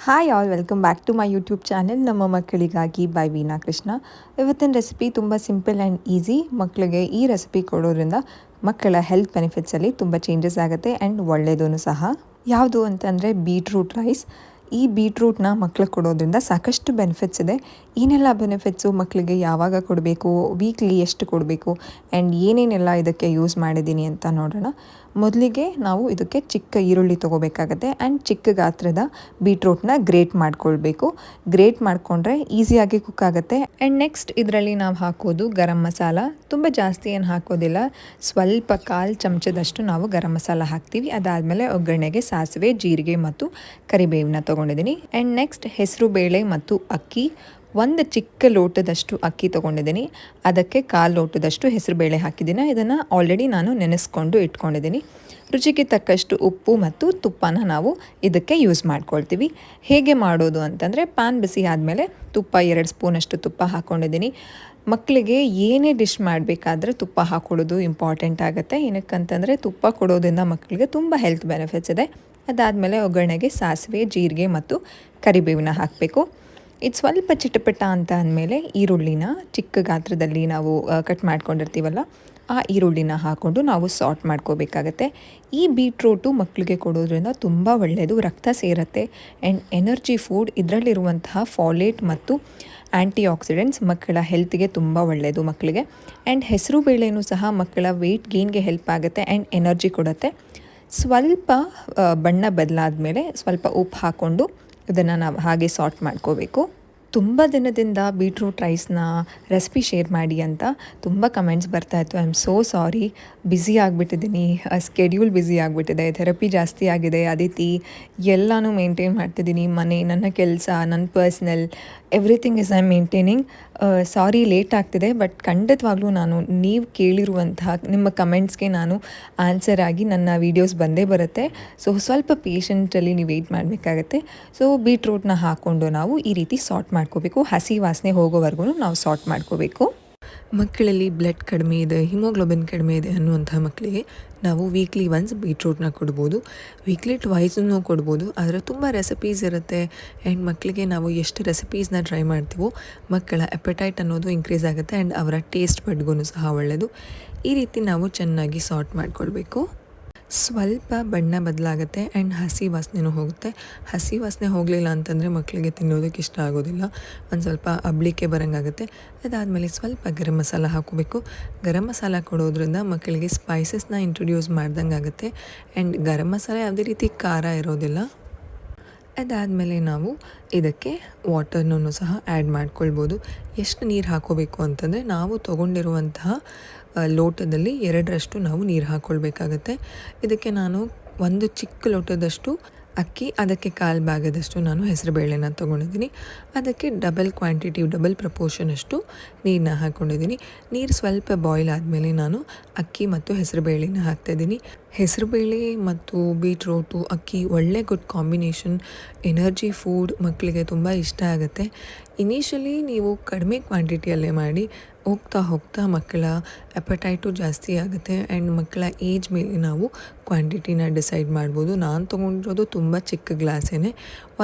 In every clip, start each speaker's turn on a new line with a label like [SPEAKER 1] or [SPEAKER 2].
[SPEAKER 1] Hi all, welcome back to my YouTube channel ನಮ್ಮ ಮಕ್ಕಳಿಗಾಗಿ by Veena Krishna. ಇವತ್ತಿನ ರೆಸಿಪಿ ತುಂಬ ಸಿಂಪಲ್ ಆ್ಯಂಡ್ ಈಸಿ. ಮಕ್ಕಳಿಗೆ ಈ ರೆಸಿಪಿ ಕೊಡೋದ್ರಿಂದ ಮಕ್ಕಳ ಹೆಲ್ತ್ ಬೆನಿಫಿಟ್ಸಲ್ಲಿ ತುಂಬ ಚೇಂಜಸ್ ಆಗುತ್ತೆ ಆ್ಯಂಡ್ ಒಳ್ಳೆಯದೂ ಸಹ. ಯಾವುದು ಅಂತಂದರೆ ಬೀಟ್ರೂಟ್ ರೈಸ್. ಈ ಬೀಟ್ರೂಟ್ನ ಮಕ್ಳಿಗೆ ಕೊಡೋದ್ರಿಂದ ಸಾಕಷ್ಟು ಬೆನಿಫಿಟ್ಸ್ ಇದೆ. ಏನೆಲ್ಲ ಬೆನಿಫಿಟ್ಸು, ಮಕ್ಕಳಿಗೆ ಯಾವಾಗ ಕೊಡಬೇಕು, ವೀಕ್ಲಿ ಎಷ್ಟು ಕೊಡಬೇಕು ಆ್ಯಂಡ್ ಏನೇನೆಲ್ಲ ಇದಕ್ಕೆ ಯೂಸ್ ಮಾಡಿದ್ದೀನಿ ಅಂತ ನೋಡೋಣ. ಮೊದಲಿಗೆ ನಾವು ಇದಕ್ಕೆ ಚಿಕ್ಕ ಈರುಳ್ಳಿ ತೊಗೋಬೇಕಾಗತ್ತೆ ಆ್ಯಂಡ್ ಚಿಕ್ಕ ಗಾತ್ರದ ಬೀಟ್ರೂಟ್ನ ಗ್ರೇಟ್ ಮಾಡ್ಕೊಳ್ಬೇಕು. ಗ್ರೇಟ್ ಮಾಡಿಕೊಂಡ್ರೆ ಈಸಿಯಾಗಿ ಕುಕ್ ಆಗುತ್ತೆ. ಆ್ಯಂಡ್ ನೆಕ್ಸ್ಟ್ ಇದರಲ್ಲಿ ನಾವು ಹಾಕೋದು ಗರಂ ಮಸಾಲ. ತುಂಬ ಜಾಸ್ತಿ ಏನು ಹಾಕೋದಿಲ್ಲ, ಸ್ವಲ್ಪ 1/4 ಚಮಚದಷ್ಟು ನಾವು ಗರಂ ಮಸಾಲ ಹಾಕ್ತೀವಿ. ಅದಾದಮೇಲೆ ಒಗ್ಗರಣೆಗೆ ಸಾಸಿವೆ, ಜೀರಿಗೆ ಮತ್ತು ಕರಿಬೇವನ್ನ ತೊಗೊಂಡಿದ್ದೀನಿ. ಆ್ಯಂಡ್ ನೆಕ್ಸ್ಟ್ ಹೆಸರು ಬೇಳೆ ಮತ್ತು ಅಕ್ಕಿ. ಒಂದು ಚಿಕ್ಕ ಲೋಟದಷ್ಟು ಅಕ್ಕಿ ತೊಗೊಂಡಿದ್ದೀನಿ, ಅದಕ್ಕೆ 1/4 ಲೋಟದಷ್ಟು ಹೆಸರುಬೇಳೆ ಹಾಕಿದ್ದೀನಿ. ಇದನ್ನು ಆಲ್ರೆಡಿ ನಾನು ನೆನೆಸ್ಕೊಂಡು ಇಟ್ಕೊಂಡಿದ್ದೀನಿ. ರುಚಿಗೆ ತಕ್ಕಷ್ಟು ಉಪ್ಪು ಮತ್ತು ತುಪ್ಪನ ನಾವು ಇದಕ್ಕೆ ಯೂಸ್ ಮಾಡ್ಕೊಳ್ತೀವಿ. ಹೇಗೆ ಮಾಡೋದು ಅಂತಂದರೆ, ಪ್ಯಾನ್ ಬಿಸಿ ಆದಮೇಲೆ ತುಪ್ಪ 2 ಸ್ಪೂನಷ್ಟು ತುಪ್ಪ ಹಾಕ್ಕೊಂಡಿದ್ದೀನಿ. ಮಕ್ಕಳಿಗೆ ಏನೇ ಡಿಶ್ ಮಾಡಬೇಕಾದ್ರೆ ತುಪ್ಪ ಹಾಕ್ಕೊಳ್ಳೋದು ಇಂಪಾರ್ಟೆಂಟ್ ಆಗುತ್ತೆ. ಏನಕ್ಕಂತಂದರೆ ತುಪ್ಪ ಕೊಡೋದ್ರಿಂದ ಮಕ್ಕಳಿಗೆ ತುಂಬ ಹೆಲ್ತ್ ಬೆನಿಫಿಟ್ಸ್ ಇದೆ. ಅದಾದಮೇಲೆ ಒಗ್ಗರಣೆಗೆ ಸಾಸಿವೆ, ಜೀರಿಗೆ ಮತ್ತು ಕರಿಬೇವನ್ನ ಹಾಕಬೇಕು. ಇದು ಸ್ವಲ್ಪ ಚಿಟಪಟ ಅಂತ ಅಂದಮೇಲೆ ಈರುಳ್ಳಿನ ಚಿಕ್ಕ ಗಾತ್ರದಲ್ಲಿ ನಾವು ಕಟ್ ಮಾಡ್ಕೊಂಡಿರ್ತೀವಲ್ಲ, ಆ ಈರುಳ್ಳಿನ ಹಾಕ್ಕೊಂಡು ನಾವು ಸಾರ್ಟ್ ಮಾಡ್ಕೋಬೇಕಾಗತ್ತೆ. ಈ ಬೀಟ್ರೂಟು ಮಕ್ಕಳಿಗೆ ಕೊಡೋದ್ರಿಂದ ತುಂಬ ಒಳ್ಳೆಯದು, ರಕ್ತ ಸೇರುತ್ತೆ ಆ್ಯಂಡ್ ಎನರ್ಜಿ ಫುಡ್. ಇದರಲ್ಲಿರುವಂತಹ ಫಾಲೇಟ್ ಮತ್ತು ಆ್ಯಂಟಿ ಆಕ್ಸಿಡೆಂಟ್ಸ್ ಮಕ್ಕಳ ಹೆಲ್ತ್ಗೆ ತುಂಬ ಒಳ್ಳೆಯದು ಮಕ್ಕಳಿಗೆ. ಆ್ಯಂಡ್ ಹೆಸರು ಬೇಳೆನೂ ಸಹ ಮಕ್ಕಳ ವೆಯ್ಟ್ ಗೇನ್ಗೆ ಹೆಲ್ಪ್ ಆಗುತ್ತೆ ಆ್ಯಂಡ್ ಎನರ್ಜಿ ಕೊಡುತ್ತೆ. ಸ್ವಲ್ಪ ಬಣ್ಣ ಬದಲಾದ ಮೇಲೆ ಸ್ವಲ್ಪ ಉಪ್ಪು ಹಾಕ್ಕೊಂಡು ಇದನ್ನು ನಾವು ಹಾಗೆ ಸಾರ್ಟ್ ಮಾಡ್ಕೋಬೇಕು. ತುಂಬ ದಿನದಿಂದ ಬೀಟ್ರೂಟ್ ರೈಸ್ನ ರೆಸಿಪಿ ಶೇರ್ ಮಾಡಿ ಅಂತ ತುಂಬ ಕಮೆಂಟ್ಸ್ ಬರ್ತಾಯಿತ್ತು. I am so sorry, busy ಆಗಿಬಿಟ್ಟಿದ್ದೀನಿ, ಸ್ಕೆಡ್ಯೂಲ್ ಬ್ಯುಸಿ ಆಗಿಬಿಟ್ಟಿದೆ, ಥೆರಪಿ ಜಾಸ್ತಿ ಆಗಿದೆ, ಅದಿತಿ ಎಲ್ಲನೂ ಮೇಂಟೈನ್ ಮಾಡ್ತಿದ್ದೀನಿ. ಮನೆ, ನನ್ನ ಕೆಲಸ, ನನ್ನ personal everything is I maintaining. Sorry late ಆಗ್ತಿದೆ, ಬಟ್ ಖಂಡಿತವಾಗ್ಲೂ ನಾನು ನೀವು ಕೇಳಿರುವಂತಹ ನಿಮ್ಮ ಕಮೆಂಟ್ಸ್ಗೆ ನಾನು ಆನ್ಸರ್ ಆಗಿ ನನ್ನ ವೀಡಿಯೋಸ್ ಬಂದೇ ಬರುತ್ತೆ. ಸೊ ಸ್ವಲ್ಪ ಪೇಷಂಟಲ್ಲಿ ನೀವು ವೆಯ್ಟ್ ಮಾಡಬೇಕಾಗತ್ತೆ. ಸೊ ಬೀಟ್ರೂಟ್ನ ಹಾಕ್ಕೊಂಡು ನಾವು ಈ ರೀತಿ ಸಾರ್ಟ್ ಮಾಡ್ಕೋಬೇಕು. ಹಸಿ ವಾಸನೆ ಹೋಗೋವರೆಗೂ ನಾವು ಸಾರ್ಟ್ ಮಾಡ್ಕೋಬೇಕು. ಮಕ್ಕಳಲ್ಲಿ ಬ್ಲಡ್ ಕಡಿಮೆ ಇದೆ, ಹಿಮೋಗ್ಲೋಬಿನ್ ಕಡಿಮೆ ಇದೆ ಅನ್ನುವಂಥ ಮಕ್ಕಳಿಗೆ ನಾವು ವೀಕ್ಲಿ ಒನ್ಸ್ ಬೀಟ್ರೂಟ್ನ ಕೊಡ್ಬೋದು, ವೀಕ್ಲಿ ಟ್ವೈಸನ್ನು ಕೊಡ್ಬೋದು. ಆದರೆ ತುಂಬ ರೆಸಿಪೀಸ್ ಇರುತ್ತೆ ಆ್ಯಂಡ್ ಮಕ್ಕಳಿಗೆ ನಾವು ಎಷ್ಟು ರೆಸಿಪೀಸ್ನ ಟ್ರೈ ಮಾಡ್ತೀವೋ ಮಕ್ಕಳ ಎಪಟೈಟ್ ಅನ್ನೋದು ಇನ್ಕ್ರೀಸ್ ಆಗುತ್ತೆ ಆ್ಯಂಡ್ ಅವರ ಟೇಸ್ಟ್ ಬಡ್ಗೂ ಸಹ ಒಳ್ಳೆಯದು. ಈ ರೀತಿ ನಾವು ಚೆನ್ನಾಗಿ ಸಾರ್ಟ್ ಮಾಡ್ಕೊಳ್ಬೇಕು. ಸ್ವಲ್ಪ ಬಣ್ಣ ಬದಲಾಗುತ್ತೆ ಆ್ಯಂಡ್ ಹಸಿ ವಾಸನೆನೂ ಹೋಗುತ್ತೆ. ಹಸಿ ವಾಸನೆ ಹೋಗಲಿಲ್ಲ ಅಂತಂದರೆ ಮಕ್ಕಳಿಗೆ ತಿನ್ನೋದಕ್ಕೆ ಇಷ್ಟ ಆಗೋದಿಲ್ಲ, ಒಂದು ಸ್ವಲ್ಪ ಅಬ್ಳಿಕೆ ಬರೋಂಗಾಗುತ್ತೆ. ಅದಾದಮೇಲೆ ಸ್ವಲ್ಪ ಗರಂ ಮಸಾಲ ಹಾಕೋಬೇಕು. ಗರಂ ಮಸಾಲ ಕೊಡೋದ್ರಿಂದ ಮಕ್ಕಳಿಗೆ ಸ್ಪೈಸಸ್ನ ಇಂಟ್ರೊಡ್ಯೂಸ್ ಮಾಡ್ದಂಗೆ ಆಗುತ್ತೆ ಆ್ಯಂಡ್ ಗರಂ ಮಸಾಲ ಯಾವುದೇ ರೀತಿ ಖಾರ ಇರೋದಿಲ್ಲ. ಅದಾದಮೇಲೆ ನಾವು ಇದಕ್ಕೆ ವಾಟರ್ನೂ ಸಹ ಆ್ಯಡ್ ಮಾಡ್ಕೊಳ್ಬೋದು. ಎಷ್ಟು ನೀರು ಹಾಕೋಬೇಕು ಅಂತಂದರೆ, ನಾವು ತೊಗೊಂಡಿರುವಂತಹ ಲೋಟದಲ್ಲಿ 2ರಷ್ಟು ನಾವು ನೀರು ಹಾಕ್ಕೊಳ್ಬೇಕಾಗತ್ತೆ. ಇದಕ್ಕೆ ನಾನು ಒಂದು ಚಿಕ್ಕ ಲೋಟದಷ್ಟು ಅಕ್ಕಿ, ಅದಕ್ಕೆ 1/4 ಭಾಗದಷ್ಟು ನಾನು ಹೆಸರುಬೇಳೆನ ತೊಗೊಂಡಿದ್ದೀನಿ. ಅದಕ್ಕೆ ಡಬಲ್ ಕ್ವಾಂಟಿಟಿ, ಡಬಲ್ ಪ್ರಪೋರ್ಷನಷ್ಟು ನೀರನ್ನ ಹಾಕ್ಕೊಂಡಿದ್ದೀನಿ. ನೀರು ಸ್ವಲ್ಪ ಬಾಯ್ಲ್ ಆದಮೇಲೆ ನಾನು ಅಕ್ಕಿ ಮತ್ತು ಹೆಸರುಬೇಳೆನ ಹಾಕ್ತಾಯಿದ್ದೀನಿ. ಹೆಸರುಬೇಳೆ ಮತ್ತು ಬೀಟ್ರೂಟು, ಅಕ್ಕಿ ಒಳ್ಳೆ ಗುಡ್ ಕಾಂಬಿನೇಷನ್, ಎನರ್ಜಿ ಫುಡ್, ಮಕ್ಕಳಿಗೆ ತುಂಬ ಇಷ್ಟ ಆಗುತ್ತೆ. ಇನಿಷಿಯಲಿ ನೀವು ಕಡಿಮೆ ಕ್ವಾಂಟಿಟಿಯಲ್ಲೇ ಮಾಡಿ, ಹೋಗ್ತಾ ಹೋಗ್ತಾ ಮಕ್ಕಳ ಎಪಟೈಟು ಜಾಸ್ತಿ ಆಗುತ್ತೆ ಆ್ಯಂಡ್ ಮಕ್ಕಳ ಏಜ್ ಮೇಲೆ ನಾವು ಕ್ವಾಂಟಿಟಿನ ಡಿಸೈಡ್ ಮಾಡ್ಬೋದು. ನಾನು ತೊಗೊಂಡಿರೋದು ತುಂಬ ಚಿಕ್ಕ ಗ್ಲಾಸೇನೆ.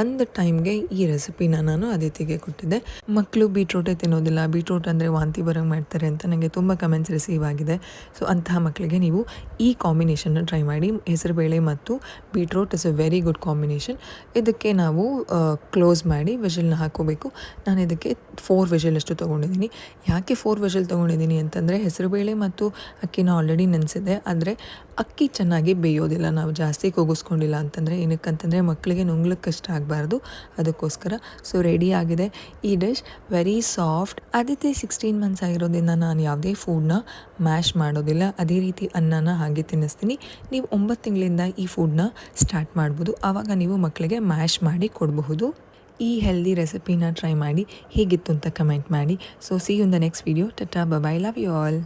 [SPEAKER 1] ಒಂದು ಟೈಮ್ಗೆ ಈ ರೆಸಿಪಿನ ನಾನು ಅದಿತಿಗೆ ಕೊಟ್ಟಿದ್ದೆ. ಮಕ್ಕಳು ಬೀಟ್ರೂಟೇ ತಿನ್ನೋದಿಲ್ಲ, ಬೀಟ್ರೂಟ್ ಅಂದರೆ ವಾಂತಿ ಬರೋಂಗೆ ಮಾಡ್ತಾರೆ ಅಂತ ನನಗೆ ತುಂಬ ಕಮೆಂಟ್ಸ್ ರಿಸೀವ್ ಆಗಿದೆ. ಸೊ ಅಂತಹ ಮಕ್ಕಳಿಗೆ ನೀವು ಈ ಕಾಂಬಿನೇಷನ್ನ ಟ್ರೈ ಮಾಡಿ. ಹೆಸರುಬೇಳೆ ಮತ್ತು beetroot is A very good combination. ಇದಕ್ಕೆ ನಾವು ಕ್ಲೋಸ್ ಮಾಡಿ ವಿಷಲ್ನ ಹಾಕೋಬೇಕು. ನಾನು ಇದಕ್ಕೆ 4 ವಿಷಲಷ್ಟು ತೊಗೊಂಡಿದ್ದೀನಿ. ಯಾಕೆ 4 ವಿಷಲ್ ತೊಗೊಂಡಿದ್ದೀನಿ ಅಂತಂದರೆ, ಹೆಸರುಬೇಳೆ ಮತ್ತು ಅಕ್ಕಿನ ಆಲ್ರೆಡಿ ನೆನೆಸಿದೆ, ಆದರೆ ಅಕ್ಕಿ ಚೆನ್ನಾಗಿ ಬೇಯೋದಿಲ್ಲ ನಾವು ಜಾಸ್ತಿ ಕೂಗಿಸ್ಕೊಂಡಿಲ್ಲ ಅಂತಂದರೆ. ಏನಕ್ಕಂತಂದರೆ ಮಕ್ಕಳಿಗೆ ನುಂಗ್ಲಿಕ್ಕೆ ಕಷ್ಟ ಆಗಬಾರ್ದು, ಅದಕ್ಕೋಸ್ಕರ. ಸೊ ರೆಡಿ ಆಗಿದೆ ಈ dish, very soft. Aditi 16 months ಆಗಿರೋದ್ರಿಂದ ನಾನು ಯಾವುದೇ ಫುಡ್ನ ಮ್ಯಾಶ್ ಮಾಡೋದಿಲ್ಲ, ಅದೇ ರೀತಿ ಅನ್ನನ ಹಾಗೆ ತಿನ್ನಿಸ್ತೀನಿ. ನೀವು 9 ತಿಂಗಳಿಂದ ಈ ಫುಡ್ನ ಸ್ಟಾರ್ಟ್ ಮಾಡ್ಬೋದು, ಆವಾಗ ನೀವು ಮಕ್ಕಳಿಗೆ ಮ್ಯಾಶ್ ಮಾಡಿ ಕೊಡಬಹುದು. ಈ ಹೆಲ್ದಿ ರೆಸಿಪಿನ ಟ್ರೈ ಮಾಡಿ ಹೇಗಿತ್ತು ಅಂತ ಕಮೆಂಟ್ ಮಾಡಿ. So see you in the next video. Tata, bye bye, love you all.